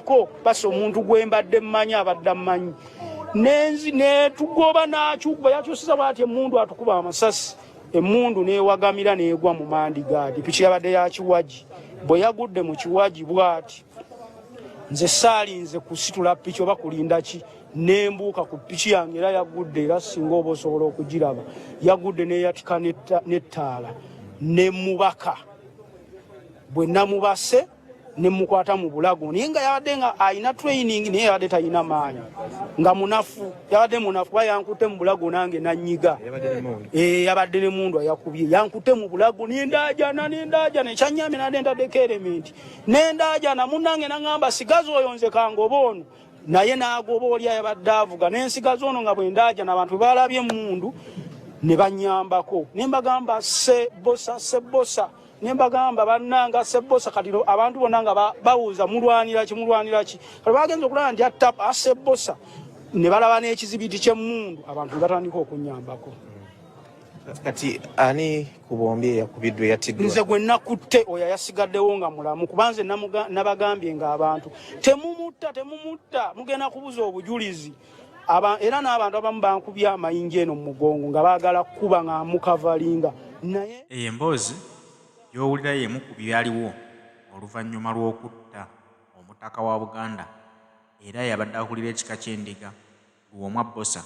bannyeko basa omuntu gwe mbadde mmanyi abadde ammanyi nenzi ne tugoba nakyukuba yakyusiza bw'ati emmundu atukuba amasasi emmundu neewagamira neegwa mu mandigaadi piki yabadde ya kiwaji bwe yagudde mu kiwaji bw'ati nze saalinze kusitula piki oba kulinda ki nembuuka ku piki yange era yagudde era singa oba osobola okugiraba yagudde neeyatika n'ettaala nemubaka bwe namubase nemukwata mu bulago naye nga yabadde nga alina training naye yabadde talina maanyi nga munafu yabadde munafu kuba yankutte mu bulago nange nanyiga yabadde ne mundu ayakubye yankutte mu bulago nendaajana nekyanyamye nadde ntaddeko elementi nendaajana munnange naŋŋamba sigazi oyo nze kangoba ono naye n'agoba oli ayabadde avuga nensigazi ono nga bwe ndaajana abantu bwe balabye mundu ne bannyambako ne mbagamba sebosa nembagamba bannanga sebosa kati abantu bonna nga bawuuza mulwanira ki kati bagenza okulaba nti attap asebosa ne balaba n'ekizibiti ky'emmundu abantu batandika okunyambako kati ani ku bombi eyakubiddwa eyatiddwa nze gwe nakutte oyo yasigaddewo nga mulamu kubanze nabagambye ng'abantu temumutta mugenda kubuza obujulizi era n'abantu abamu bankubye amayinja eno mu mugongo nga baagala kuba nga mukavalinga naye emboozi gy'owulira y'emu ku byaliwo oluvannyuma lw'okutta omutaka wa Buganda era yabadde akulira ekika ky'endiga Luwomwa Bbosa.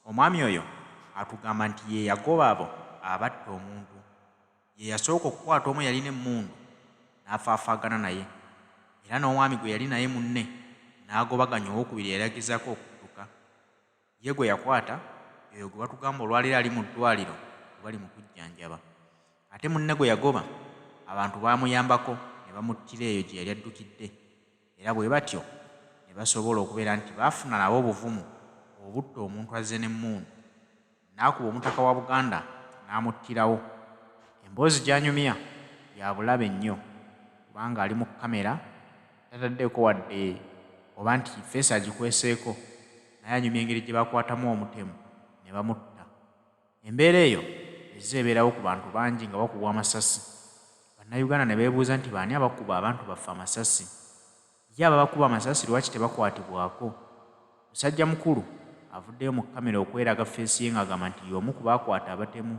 Omwami oyo atugamba nti ye yagoba abo abatta omuntu ye yasooka okukwata omu yalina emmundu n'afaafaagana naye era n'omwami gwe yali naye munne n'agobaganya owokubiri yalagizaako okudduka ye gwe yakwata oyo gwe batugamba olwaleero ali mu ddwaliro bali mu kujjanjaba ate munne gwe yagoba abantu baamuyambako ne bamuttira eyo gye yali addukidde era bwe batyo ne basobola okubeera nti baafuna nabo obuvumu obutta omuntu azze n'emmundu n'akuba omutaka wa Buganda n'amuttirawo. Emboozi gy'anyumya ya bulabe nnyo kubanga ali mu kamera tataddeeko wadde oba nti feesi agikweseeko naye anyumya engeri gye bakwatamu omutemu ne bamutta. Embeera eyo ezze ebeerawo ku bantu bangi nga bakubwa amasasi. Bannayuganda ne beebuuza nti baani abakuba abantu baffe amasasi? Ye ababakuba amasasi lwaki tebakwatibwako? Musajja mukulu avuddeyo mu kamera okweraga feesi ye ng'agamba nti y'omu ku baakwata abatemu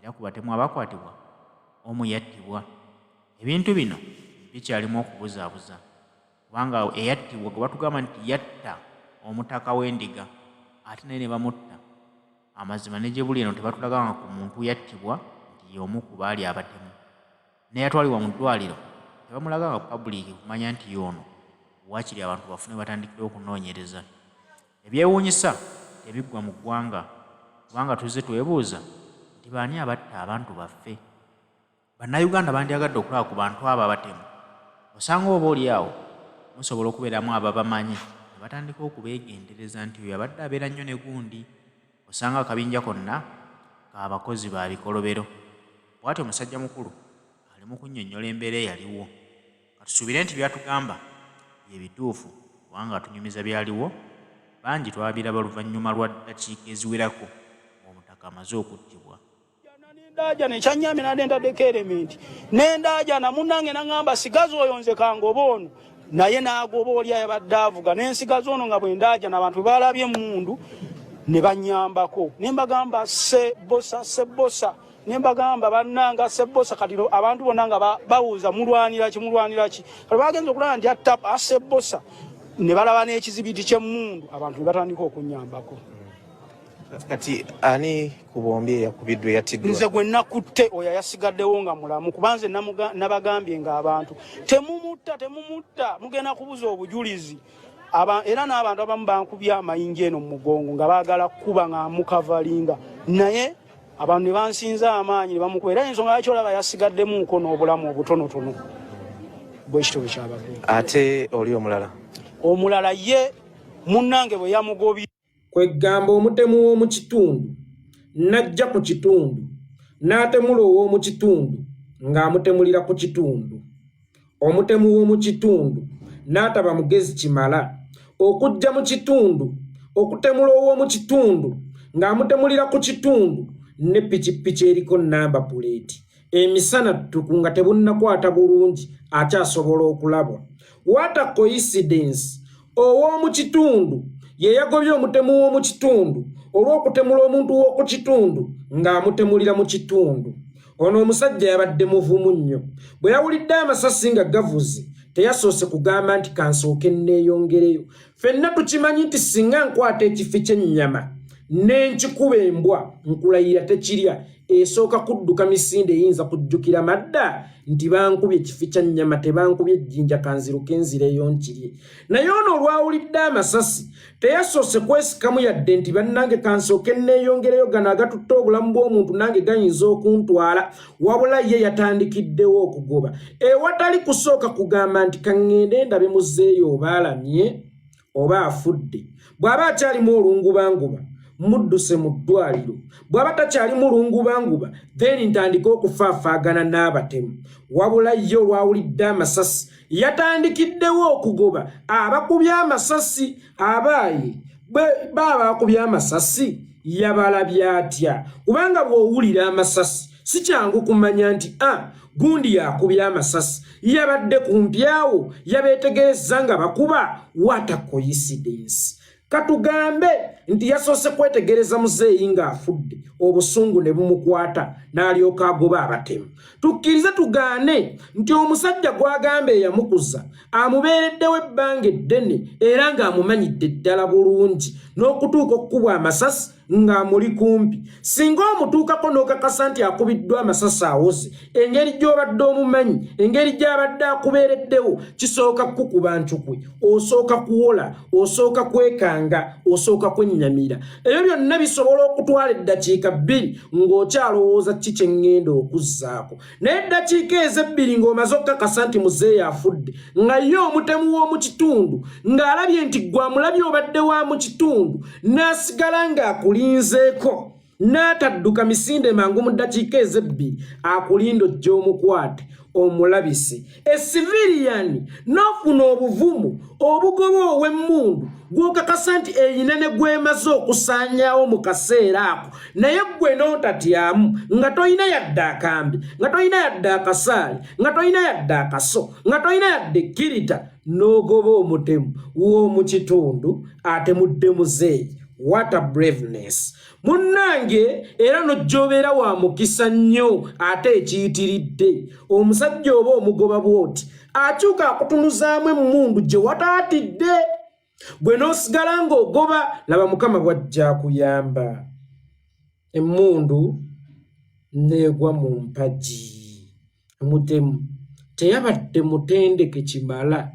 era ku batemu abakwatibwa omu yattibwa. Ebintu bino bikyalimu okubuzaabuza kubanga eyattibwa gwe batugamba nti yatta omutaka w'endiga ate naye ne bamutta. Amazima ne gye buli eno tebatulaganga ku muntu yattibwa nti y'omu ku baali abatemu. N'eyatwalibwa mu ddwaliro tebamulaganga ku pabuliiki kumanya nti y'ono waakiri abantu bafune batandikire okunoonyereza. Ebyewuunyisa tebiggwa mu ggwanga kubanga tuzze twebuuza nti baani abatta abantu baffe? Bannayuganda bandyagadde okulaba ku bantu abo abatemu. Osanga oba oli awo musobola okubeeramu ababamanyi ne batandika okubeegendereza nti oyo abadde abeera nnyo ne gundi. Osanga akabinja konna k'abakozi ba bikolobero. Bw'atyo omusajja mukulu ali mu kunnyonnyola embeera eyaliwo. Katusuubire nti byatugamba bye bituufu kubanga tunyumiza byaliwo. Bangi twabiraba luvannyuma lwa ddakiika eziwerako ng'omutaka amaze okuttibwa. Nendaajana ekyanyamye nadde ntaddeko elementi nendaajana munnange naŋŋamba sigazi oyo nze kangoba ono naye n'agoba oli ayabadde avuga nensigazi ono nga bwe ndaajana abantu bwe balabye emmundu ne bannyambako ne mbagamba sebosa ne mbagamba bannanga sebosa kati abantu bonna nga bawuuza mulwanira ki kati bagenza okulaba nti attap asebosa ne balaba n'ekizibiti ky'emmundu abantu ne batandika okunyambako. Kati ani ku bombi eyakubiddwa eyatiddwa nze gwe nakutte oyo yasigaddewo nga mulamu kubanze nabagambye ng'abantu temumutta mugenda kubuza obujulizi era n'abantu abamu bankubye amayinja eno mu mugongo nga baagala kuba nga mukavalinga naye abantu ne bansinza amaanyi ne bamukuba era ensonga lwaki olaba yasigaddemuuko n'obulamu obutonotono bwekitabo kyabadde. Ate oli omulala ye munnange bwe yamugobye kwegamba omutemu w'omu kitundu n'ajja ku kitundu n'atemula ow'omu kitundu ng'amutemulira ku kitundu. Omutemu w'omu kitundu n'ataba mugezi kimala okujja mu kitundu okutemula ow'omu kitundu ng'amutemulira ku kitundu ne pikipiki eriko namba puleeti emisana ttuku nga tebunnakwata bulungi akyasobola okulabwa. What a coincidence. Ow'omu kitundu ye yagobye omutemu w'omu kitundu olw'okutemula omuntu w'oku kitundu ng'amutemulira mu kitundu. Ono omusajja yabadde muvumu nnyo. Bwe yawulidde amasasi nga gavuze teyasoose kugamba nti kansooke nneeyongereyo. Ffenna tukimanyi nti singa nkwata ekifi ky'ennyama n'enkikuba embwa nkulayira tekirya esooka kudduka misinde eyinza kujjukira madda nti bankubye ekifi kya nnyama tebankubye ejjinja kanziruke nzireyo nkirye. Naye ono olwawulidde amasasi teyasoose kwesikamu yadde nti bannange kansooke nneeyongereyo gano agatutte obulamu bw'omuntu nange gayinza okuntwala, wabula ye yatandikiddewo okugoba. Ewatali kusooka kugamba nti kaŋŋende ndabe muzeeyo oba alamye oba afudde. Bw'aba akyalimu olungubanguba mudduse mu ddwaliro. Bw'aba takyalimu olungubanguba then ntandika okufaafaagana n'abatemu. Wabula ye olwawulidde amasasi yatandikiddewo okugoba. Abakubye amasasi abaaye baba bakubye amasasi yabalabye atya? Kubanga bw'owulira amasasi si kyangu kumanya nti gundi yakubye amasasi yabadde kumpyawo yabeetegereza nga bakuba. What a coincidence. Katugambe nti yasoose kwetegereza muzeeyi ng'afudde obusungu ne bumukwata n'alyoka agoba abatemu. Tukkirize tugaane nti omusajja gw'agamba eyamukuza amubeereddewo ebbanga eddene era ng'amumanyidde ddala bulungi n'okutuuka okukubwa amasasi ng'amuli kumpi. Singa omutuukako n'okakasa nti akubiddwa amasasi awoze, engeri gy'obadde omumanyi, engeri gy'abadde akubeereddewo, kisooka kukuba ncukwe, osooka kuwola, osooka kwekanga, osooka kwennyamira. Ebyo byonna bisobola okutwala eddakiika 2 ng'okyalowooza ki kye ŋŋenda okuzzaako. Naye eddakiika ezo 2 ng'omaze okukakasa nti muzeeyi afudde, nga ye omutemu w'omu kitundu ng'alabye nti gwe amulabye obadde wa mu kitundu n'asigala ng'akulinzeeko n'atadduka misinde mangu mu ddakiika ezo 2 akulinda ojja omukwate omulabise. Civilian n'ofuna obuvumu obugoba ow'emmundu gw'okakasa nti eyina ne gwemaze okusaanyaawo mu kaseera ako, naye gwe n'otatyamu nga toyina yadde akambi, nga toyina yadde akasaali, nga toyina yadde akaso, nga toyina yadde kirita, n'ogoba omutemu w'omu kitundu atemudde muzeeyi. What a braveness. Munnange era n'ojjoobeera wa mukisa nnyo ate ekiyitiridde. Omusajja oba omugoba bw'oti akyuka akutunuzaamu emmundu gye wataatidde. Bwe n'osigala ng'ogoba laba Mukama bw'ajja akuyamba. Emmundu n'egwa mu mpagi. Omutemu teyabadde mutendeke kimala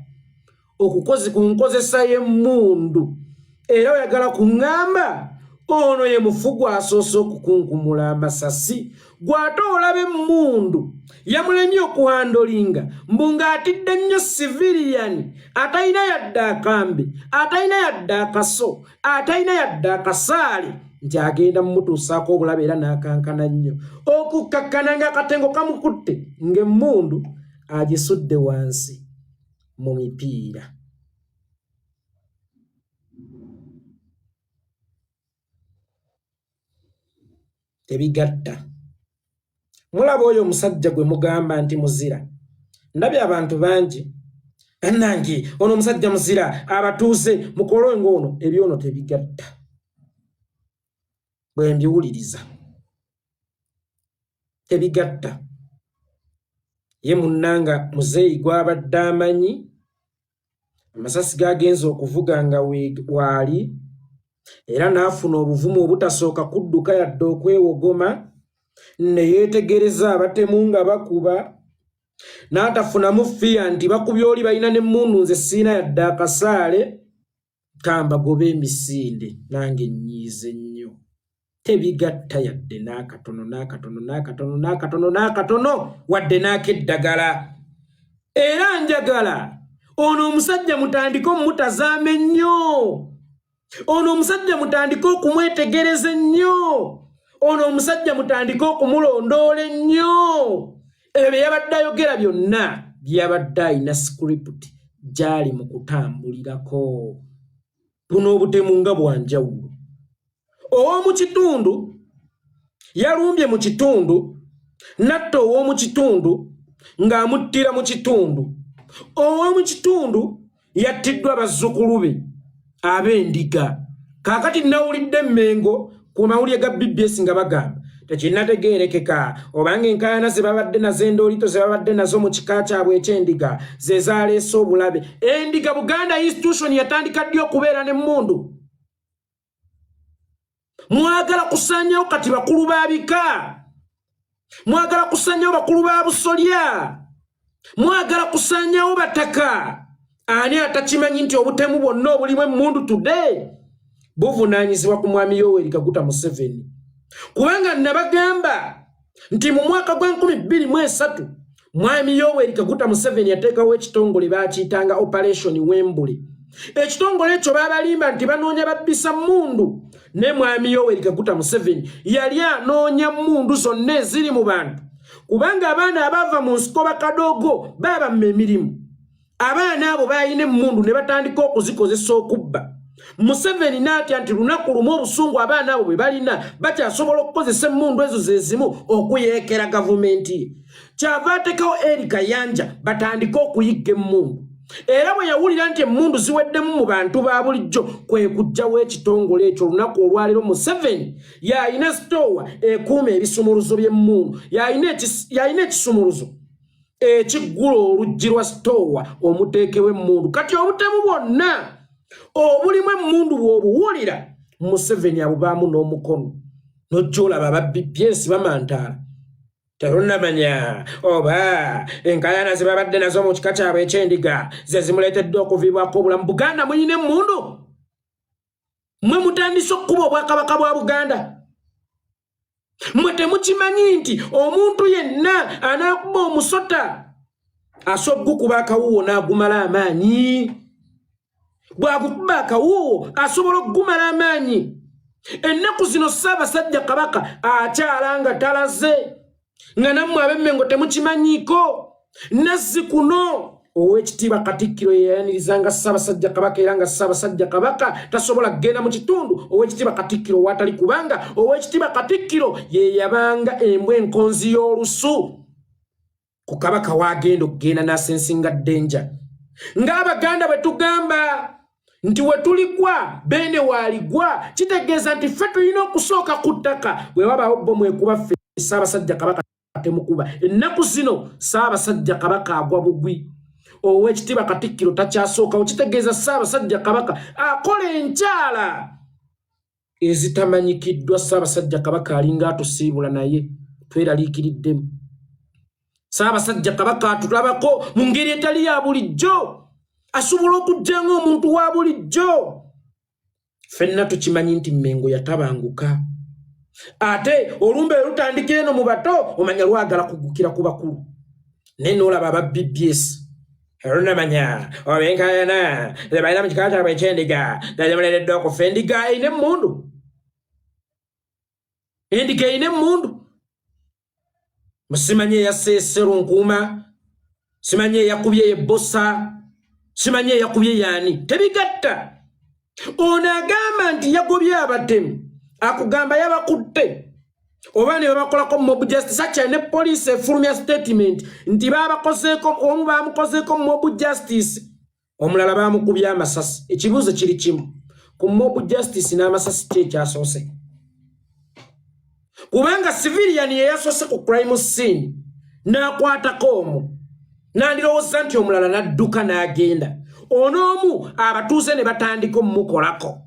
okukozi ku nkozesa y'emmundu. Era oyagala kuŋŋamba ono ye mufu gwasoose okukunkumula amasasi. Gw'ate olaba emmundu yamulemye okuhandolinga mbu ng'atidde nnyo civilian atalina yadde akambe, atalina yadde akaso, atalina yadde akasaale nti agenda mumutuusaako obulabe era n'akankana nnyo. Okukkakkana ng'akatengo kamukutte ng'emmundu agisudde wansi mu mipiira. Tebigatta. Mulaba oyo omusajja gwe mugamba nti muzira. Ndabye abantu bangi annange ono omusajja muzira abatuuse mukolo ng'ono. Ebyono tebigatta bwe mbiwuliriza, tebigatta. Ye munnanga muzeeyi gw'abadde amanyi amasasi gagenza okuvuga nga waali era n'afuna obuvumu obutasooka kudduka yadde okwewogoma, ne yeetegereza abatemu nga bakuba, n'atafunamu fiya nti bakubye oli balina n'emmundu nze siina yadde akasaale, kambagobe emisinde nange nnyiize nnyo. Tebigatta yadde n'akatono n'akatono n'akatono n'akatono n'akatono wadde n'akeddagala. Era njagala ono omusajja mutandike omutazaame nnyo. Ono omusajja mutandike okumwetegereza ennyo. Ono omusajja mutandike okumulondoola ennyo. Ebyo bye yabadde ayogera byonna byabadde ayina script gy'ali mu kutambulirako. Buno obutemu nga bwanjawulo. Ow'omu kitundu yalumbye mu kitundu, natta ow'omu kitundu ng'amuttira mu kitundu. Ow'omu kitundu yattiddwa bazzukulu be ab'endiga. Kaakati nawulidde Mmengo ku mawulire ga BBS nga bagamba tekinnategeerekeka obanga enkaayana ze babadde nazo endoolito ze babadde nazo mu kika kyabwe eky'endiga ze zaaleese obulabe. Endiga Buganda institution yatandika ddi okubeera n'emmundu. Mwagala kusaanyawo kati bakulu ba bika, mwagala kusaanyawo bakulu ba busolya, mwagala kusaanyawo bataka. Ani atakimanyi nti obutemu bwonna obulimu emmundu today buvunaanyizibwa ku mwami Yoweri Kaguta Museveni? Kubanga nabagamba nti mu mwaka gwa 2023 mwami Yoweri Kaguta Museveni yateekawo ekitongole baakiyitanga Operation Wembule. Ekitongole ekyo babalimba nti banoonya babbisa mmundu, ne mwami Yoweri Kaguta Museveni yali anoonya mmundu zonna eziri mu bantu, kubanga abaana abava mu nsiko bakadogo baba mu emirimu. Abaana abo bayina emmundu ne batandika okuzikozesa okubba. Museveni n'atya nti lunaku lumu obusungu abaana abo bwe balina bakyasobola okukozesa emmundu ezo zezimu okuyeekera gavumenti. Kyava ateekawo Eri Kayanja batandika okuyigga emmundu. Era bwe yawulira nti emmundu ziweddemu mu bantu ba bulijjo kwe kujjawo ekitongole ekyo. Lunaku olwaleero Museveni yalina sitowa ekuuma ebisumuluzo by'emmundu, yalina ekisumuluzo ekiggula oluggi lwa sitowa omuteekewo emmundu. Kati obutemu bwonna obulimu emmundu bw'obuwulira Museveni abubaamu n'omukono. Nojja olaba aba BBS bamantaala terunamanya oba enkaayana ze babadde nazo mu kika kyabwe eky'endiga ze zimuleetedde okuviibwako obulamu. Buganda muyina emmundu? Mwe mutandise okukuba obwakabaka bwa Buganda? Mwe temukimanyi nti omuntu yenna anaakuba omusota asobola okukuba akawuwo n'agumala amaanyi? Bw'agukuba akawuwo asobola okugumala amaanyi. Ennaku zino Ssaabasajja Kabaka akyala nga talaze, nga nammwe ab'Emmengo temukimanyiiko. Nazzi kuno Oweekitiibwa Katikkiro yeyayanirizanga Ssaabasajja Kabaka, era nga Ssaabasajja Kabaka tasobola kgenda mu kitundu Oweekitiibwa Katikkiro watali, kubanga Oweekitiibwa Katikkiro ye yabanga embwa enkonzi y'olusu ku Kabaka wagenda okugenda n'asensinga ddenja. Ng'Abaganda bwe tugamba nti we tuligwa bene waaligwa, kitegeeza nti ffe tulina okusooka ku ttaka. Bwe wabaawo bbomu ekuba ffe Ssaabasajja Kabaka temukuba. Ennaku zino Ssaabasajja Kabaka agwa bugwi, Oweekitiibwa Katikkiro takyasookawo. Kitegeeza Ssaabasajja Kabaka akola enkyala ezitamanyikiddwa. Ssaabasajja Kabaka alinga atusiibula naye tweraliikiriddemu. Ssaabasajja Kabaka atulabako mu ngeri etali ya bulijjo, asobola okujja ng'omuntu wa bulijjo. Ffenna tukimanyi nti Mmengo yatabanguka, ate olumbe lutandikira eno mu bato omanya lwagala kugukira ku bakulu. Naye n'olaba aba BBS olunamanya oba enkaayana ze balina mu kika kyabwe eky'endiga zezimuleetedde okufa. Endiga eyina emmundu, endiga eyina emmundu. Simanyi eyasse Sserunkuuma, simanyi eyakubye Yebosa, simanyi eyakubye yaani, tebigatta. Ono agamba nti yagobye abatemu, akugamba yabakutte oba ne babakolako mob justice. Akya ne poliisi efulumya statement nti babakozeeko, omu bamukozeeko mob justice, omulala bamukubye amasasi. Ekibuuzo kiri kimu, ku mob justice n'amasasi ki ekyasoose? Kubanga civilian ye yasoose ku crime scene n'akwatako omu, n'andirowooza nti omulala n'adduka n'agenda, onoomu abatuuze ne batandika omumukolako.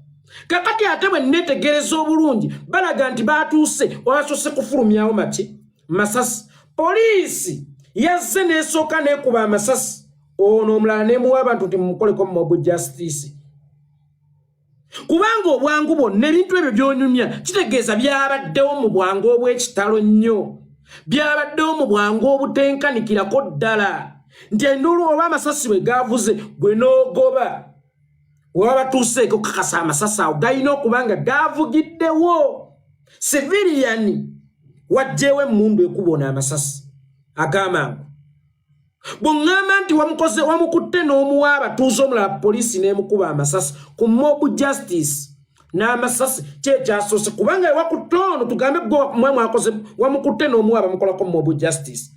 Kakati ate bwe neetegereza obulungi balaga nti batuuse obasoose kufulumyawo masasi. Poliisi yazze n'esooka n'ekuba amasasi, ono omulala n'emuwa abantu nti mumukoleko mob justice. Kubanga obwangu bwonna ebintu ebyo by'onyumya kitegeeza byabaddewo mu bwangu obw'ekitalo nnyo, byabaddewo mu bwangu obutenkanikirako ddala, nti enduulu oba amasasi bwe gaavuze gwe n'ogoba waba batuuseeko okukakasa amasasi awo galina okuba nga gaavugiddewo. Civilian wajjeewo emmundu ekubona amasasi ag'amangu. Bw'oŋŋamba nti wamukutte n'omuwa abatuuze omulala poliisi n'emukuba amasasi ku mob justice n'amasasi kyekyasoose, kubanga ewakutte ono tugambe gwe mwakoze wamukutte n'omuwa bamukolako mob justice.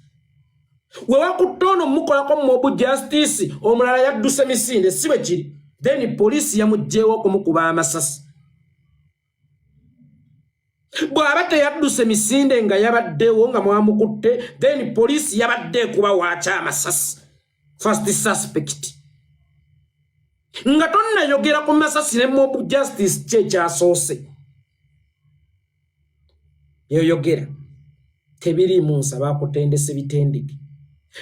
we wakutte ono mukolako mob justice omulala yadduse misinde si bwe kiri then poliisi yamugjeewo okumukuba amasasi bw'aba teyadduse misinde nga yabaddewo nga mwamukutte then poliisi yabadde ekuba waaca amasasi first suspect nga tonnayogera ku masasi ne mob justice kyekyasoose yoyogera tebiriimu nsaba akutendese bitendeke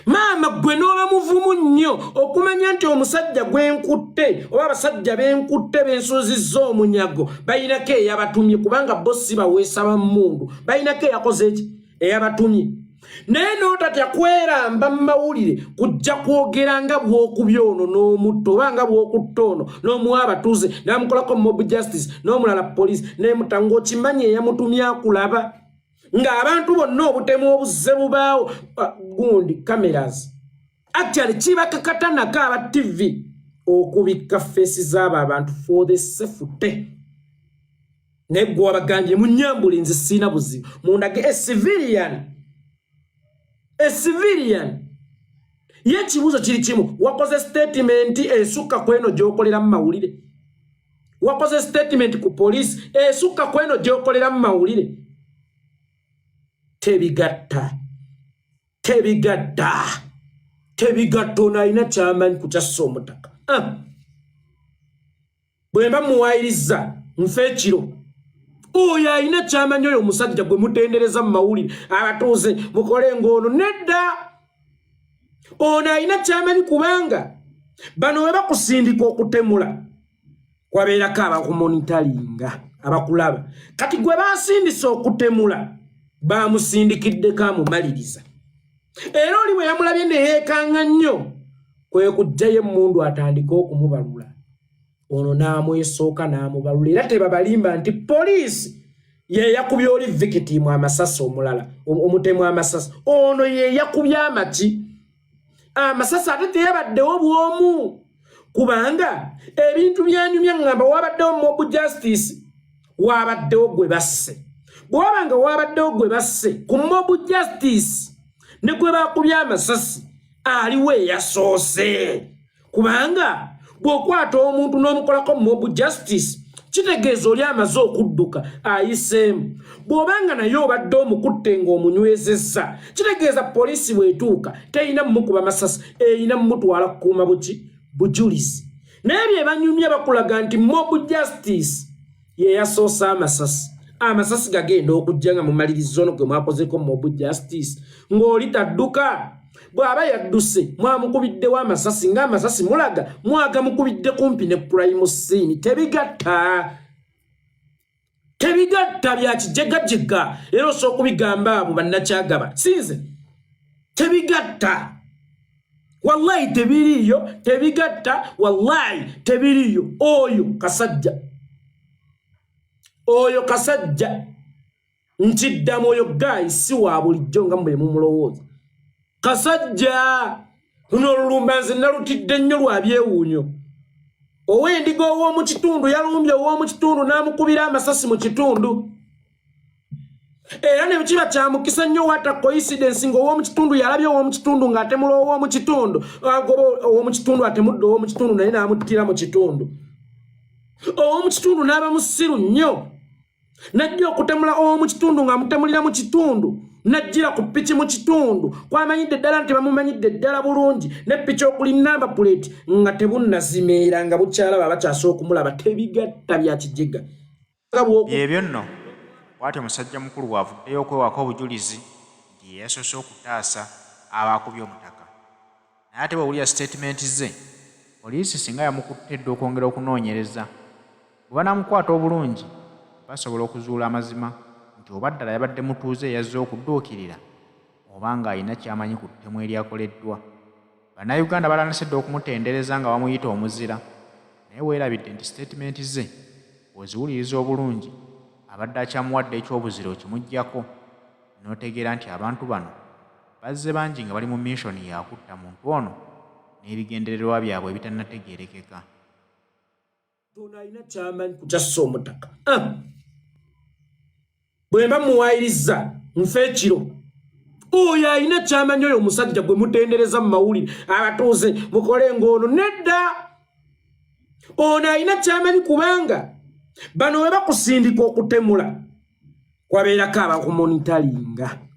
maama gwe n'oba muvumu nnyo okumanya nti omusajja gwenkutte oba abasajja benkutte bensuzizza omunyago balinako eyabatumye kubanga bo si baweesa bammundu balinako eyakoze eki eyabatumye naye n'otatya kweramba mu mawulire kujja kwogera nga bw'okubya ono n'omutto oba nga bw'okutta ono n'omuwa abatuuze n'amukolako mob justice n'omulala poliisi n'emutango okimanyi eyamutumye akulaba ng'abantu bonna obutemu obuzze bubaawo gundi cameras actually kibakakatanako aba TV okubikka feesi z'abo abantu for the safety naye gwe wabagambye munyambule nze siina buzibu mundage a civilian ye ekibuuzo kiri kimu wakoze statement esukka kweno gy'okolera mu mawulire wakoze statement ku poliisi esukka kweno gy'okolera mu mawulire tebigatta ono alina kyamanyi ku kyassa omutaka bwe mba muwayiriza nfe ekiro oyo alina kyamanyi oyo omusajja gwe mutendereza mu mawulire abatuuze mukole ng'ono nedda ono alina kyamanyi kubanga bano we bakusindika okutemula kwabeerako abakumonitalinga abakulaba kati gwe basindisa okutemula bamusindikiddeko amumaliriza era oli bwe yamulabye ne yeekanga nnyo kwe kujjayo emmundu atandika okumubalula ono n'amwesooka n'amubalula era tebabalimba nti poliisi ye yakubye oli victimu amasasi omulala omutemu amasasi ono ye yakubye amaki amasasi ate teyabaddewo bwomu kubanga ebintu byanyumya ngamba wabaddewo mob justice wabaddewo gwe basse bw'obanga wabaddewo gwe basse ku mob justice ne gwe bakubye amasasi aliwo eyasoose kubanga bw'okwata omuntu n'omukolako mob justice kitegeeza oli amaze okudduka ayiseemu bw'obanga naye obadde omukutte ng'omunywezezza kitegeeza poliisi bw'etuuka terina mmukuba masasi erina mmutwala kukuuma bujulizi naye bye banyumya bakulaga nti mob justice ye yasoose amasasi gagenda okujja nga mumalirizo ono gwe mwakozeko mob justice ng'oli tadduka bw'aba yadduse mwamukubiddewo amasasi ng'amasasi mulaga mwagamukubidde kumpi ne prime scene tebigatta bya kijegajega era osooka okubigamba abo bannakyagaba sinze tebigatta wallahi tebiriyo tebigatta wallahi tebiriyo oyo kasajja nkiddamu oyo gayi si wa bulijjo nga mwe mumulowooza kasajja luno olulumba nze nalutidde nnyo lwa byewuunyo ow'endiga ow'omu kitundu yalumbye ow'omu kitundu n'amukubira amasasi mu kitundu era ne kiba kyamukisa nnyo wata coincidence ng'ow'omu kitundu yalabye ow'omu kitundu ng'atemula ow'omu kitundu agoba ow'omu kitundu atemudde ow'omu kitundu naye n'amuttira mu kitundu ow'omu kitundu n'aba musiru nnyo najja okutemula ow'omu kitundu ng'amutemulira mu kitundu najjira ku piki mu kitundu kwamanyidde ddala nti bamumanyidde ddala bulungi ne piki okuli namba plate nga tebunnazimeera nga bukyalaba bakyasooka okumulaba tebigatta bya kijega byebyo nno bw'atyo musajja mukulu bw'avuddeyo okwewaka obujulizi nti yeyasoose okutaasa abaakubye omutaka naye ate bw'owulira statement ze poliisi singa yamukuttedde okwongera okunoonyereza bwe banaamukwata obulungi basobola okuzuula amazima nti oba ddala yabadde mutuuze eyazze okudduukirira oba ng'alina kyamanyi ku ttemu eryakoleddwa bannayuganda balanasedde okumutendereza nga bamuyita omuzira naye weerabidde nti statement ze bw'oziwuliriza obulungi abadde akyamuwadde ekyobuzira okimuggyako n'otegeera nti abantu bano bazze bangi nga bali mu missioni yakutta muntu ono n'ebigendererwa byabwe ebitannategeerekeka alina kyamanyi ku kyassa omutaka bwe mba muwayiriza nfe ekiro oyo alina kyamanyi oyo omusajja gwe mutendereza mu mawulire abatuuze mukole ng'ono nedda ono alina kyamanyi kubanga bano we bakusindika okutemula kwabeerako abakumonitalinga